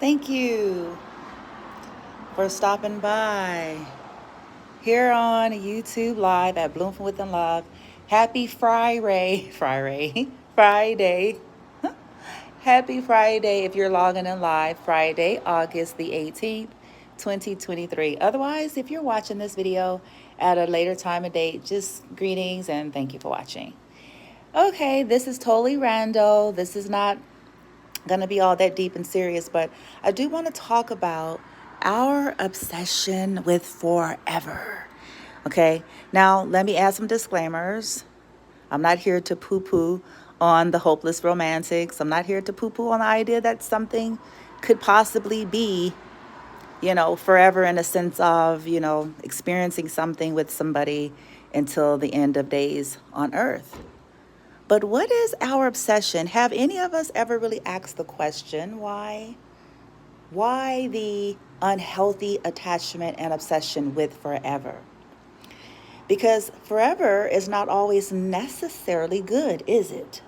Thank you for stopping by here on YouTube Live at Bloom from Within Love. Happy Friday. Friday. Happy Friday if you're logging in live. Friday, August the 18th, 2023. Otherwise, if you're watching this video at a later time and date, just greetings and thank you for watching. Okay, this is totally rando. This is not going to be all that deep and serious, but I do want to talk about our obsession with forever. Okay, now let me add some disclaimers. I'm not here to poo-poo on the hopeless romantics. I'm not here to poo-poo on the idea that something could possibly be, forever in a sense of, experiencing something with somebody until the end of days on earth. But what is our obsession? Have any of us ever really asked the question, why? Why the unhealthy attachment and obsession with forever? Because forever is not always necessarily good, is it?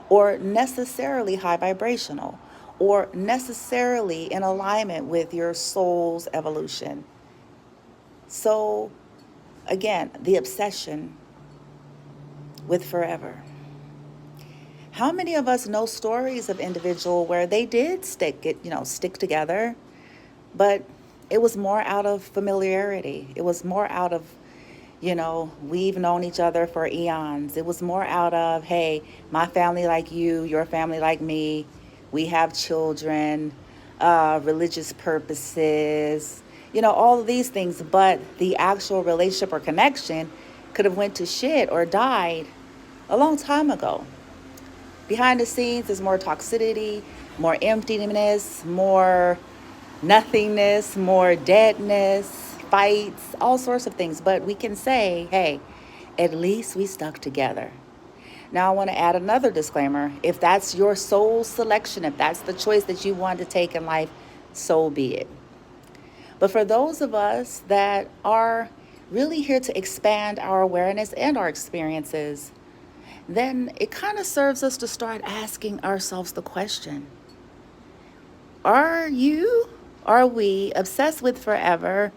Or necessarily high vibrational, or necessarily in alignment with your soul's evolution. So, again, the obsession with forever. How many of us know stories of individuals where they did stick together, but it was more out of familiarity. It was more out of, we've known each other for eons. It was more out of, hey, my family like you, your family like me. We have children, religious purposes, all of these things. But the actual relationship or connection could have went to shit or died a long time ago. Behind the scenes, there's more toxicity, more emptiness, more nothingness, more deadness, fights, all sorts of things. But we can say, hey, at least we stuck together. Now, I want to add another disclaimer. If that's your soul selection, if that's the choice that you want to take in life, so be it. But for those of us that are really here to expand our awareness and our experiences, then it kind of serves us to start asking ourselves the question, are we obsessed with forever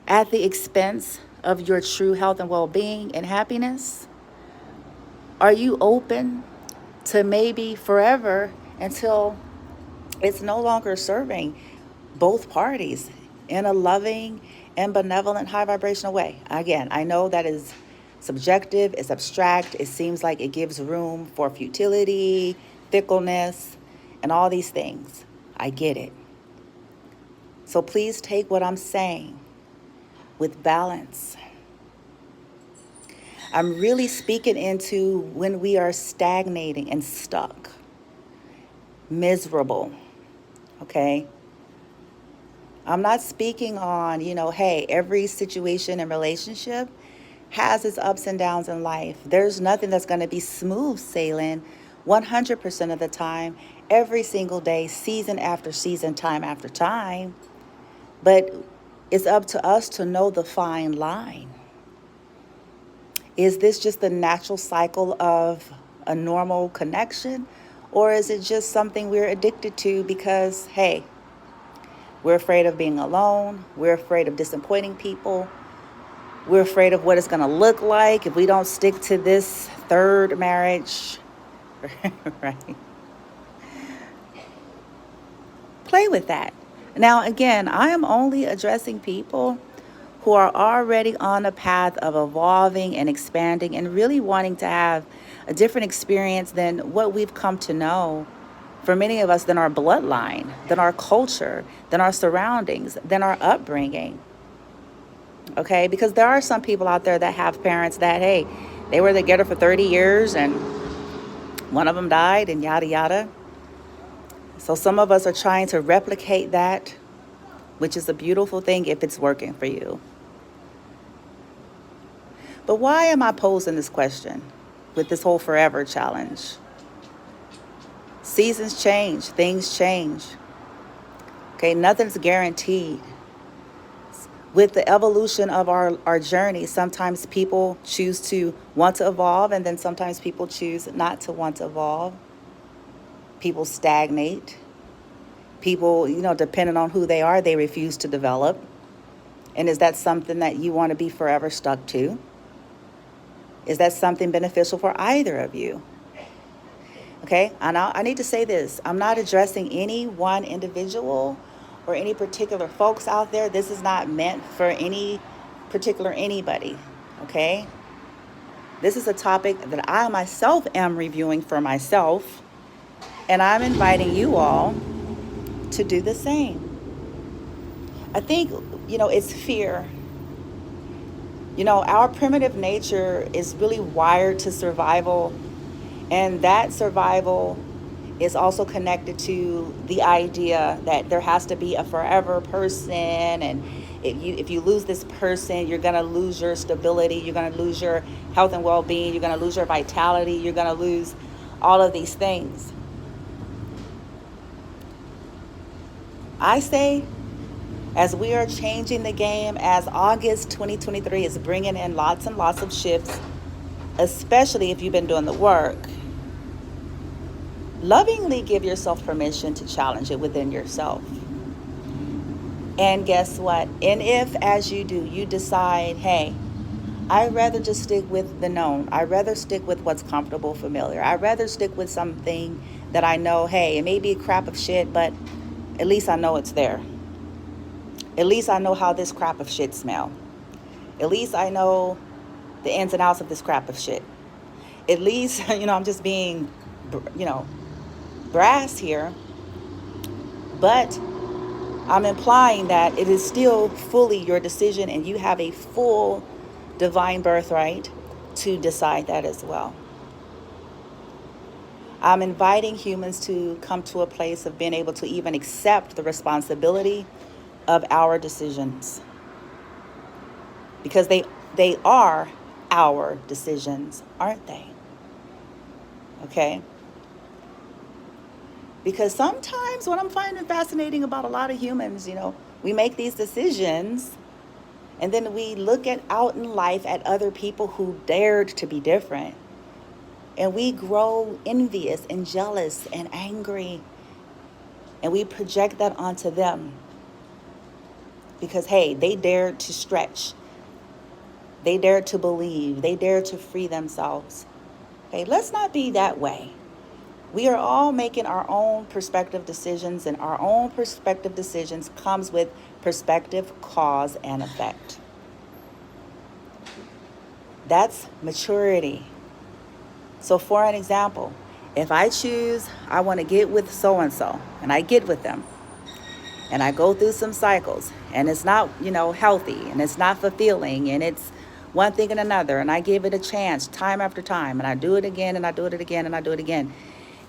at the expense of your true health and well-being and happiness? Are you open to maybe forever until it's no longer serving both parties in a loving and benevolent high vibrational way? Again, I know that is subjective, it's abstract, it seems like it gives room for futility, fickleness, and all these things. I get it. So please take what I'm saying with balance. I'm really speaking into when we are stagnating and stuck, miserable, okay? I'm not speaking on, hey, every situation and relationship has its ups and downs in life. There's nothing that's going to be smooth sailing 100% of the time, every single day, season after season, time after time. But it's up to us to know the fine line. Is this just the natural cycle of a normal connection? Or is it just something we're addicted to because, hey, we're afraid of being alone, we're afraid of disappointing people, we're afraid of what it's going to look like if we don't stick to this third marriage, right? Play with that. Now, again, I am only addressing people who are already on a path of evolving and expanding and really wanting to have a different experience than what we've come to know, for many of us, than our bloodline, than our culture, than our surroundings, than our upbringing. Okay, because there are some people out there that have parents that, hey, they were together for 30 years and one of them died and yada, yada. So some of us are trying to replicate that, which is a beautiful thing if it's working for you. But why am I posing this question with this whole forever challenge? Seasons change, things change. Okay, nothing's guaranteed. With the evolution of our journey, sometimes people choose to want to evolve, and then sometimes people choose not to want to evolve. People stagnate. People, depending on who they are, they refuse to develop. And is that something that you want to be forever stuck to? Is that something beneficial for either of you? Okay, and I need to say this. I'm not addressing any one individual or any particular folks out there. This is not meant for any particular anybody, okay? This is a topic that I myself am reviewing for myself, and I'm inviting you all to do the same. I think, it's fear. Our primitive nature is really wired to survival, and that survival is also connected to the idea that there has to be a forever person, and if you lose this person, you're going to lose your stability, you're going to lose your health and well-being, you're going to lose your vitality, you're going to lose all of these things. I say, as we are changing the game, as August 2023 is bringing in lots and lots of shifts, especially if you've been doing the work, lovingly give yourself permission to challenge it within yourself. And guess what? And if, as you do, you decide, hey, I'd rather just stick with the known. I'd rather stick with what's comfortable, familiar. I'd rather stick with something that I know, hey, it may be a crap of shit, but at least I know it's there. At least I know how this crap of shit smell. At least I know the ins and outs of this crap of shit. At least, I'm just being, brass here. But I'm implying that it is still fully your decision, and you have a full divine birthright to decide that as well. I'm inviting humans to come to a place of being able to even accept the responsibility of our decisions, because they are our decisions, aren't they? Okay? Because sometimes what I'm finding fascinating about a lot of humans, we make these decisions, and then we look out in life at other people who dared to be different, and we grow envious and jealous and angry, and we project that onto them. Because, hey, they dared to stretch. They dared to believe. They dared to free themselves. Okay, let's not be that way. We are all making our own perspective decisions, and our own perspective decisions comes with perspective, cause, and effect. That's maturity. So for an example, if I choose, I want to get with so-and-so, and I get with them, and I go through some cycles, and it's not, healthy, and it's not fulfilling, and it's one thing and another, and I give it a chance time after time, and I do it again, and I do it again, and I do it again,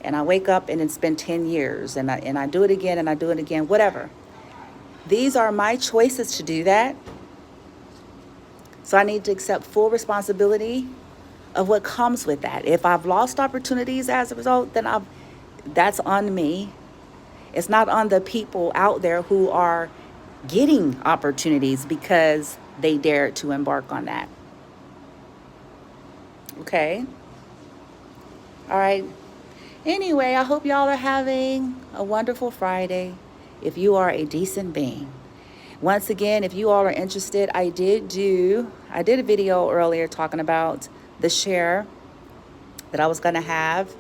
and I wake up and it's been 10 years, and I do it again, and I do it again, whatever. These are my choices to do that. So I need to accept full responsibility of what comes with that. If I've lost opportunities as a result, then that's on me. It's not on the people out there who are getting opportunities because they dared to embark on that. Okay? All right. Anyway, I hope y'all are having a wonderful Friday if you are a decent being. Once again, if you all are interested, I did a video earlier talking about the share that I was going to have.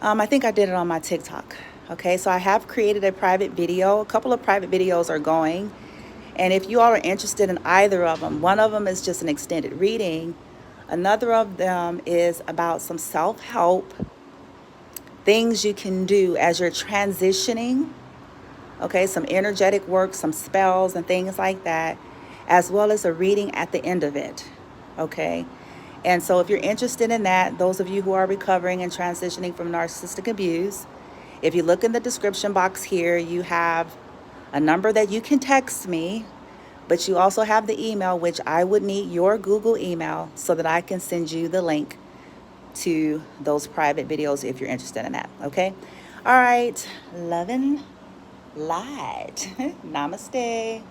I think I did it on my TikTok. Okay, so I have created a private video. A couple of private videos are going. And if you all are interested in either of them, one of them is just an extended reading. Another of them is about some self-help, things you can do as you're transitioning. Okay, some energetic work, some spells and things like that, as well as a reading at the end of it. Okay, and so if you're interested in that, those of you who are recovering and transitioning from narcissistic abuse, if you look in the description box here, you have a number that you can text me, but you also have the email, which I would need your Google email so that I can send you the link to those private videos if you're interested in that. Okay? All right. Love and light. Namaste.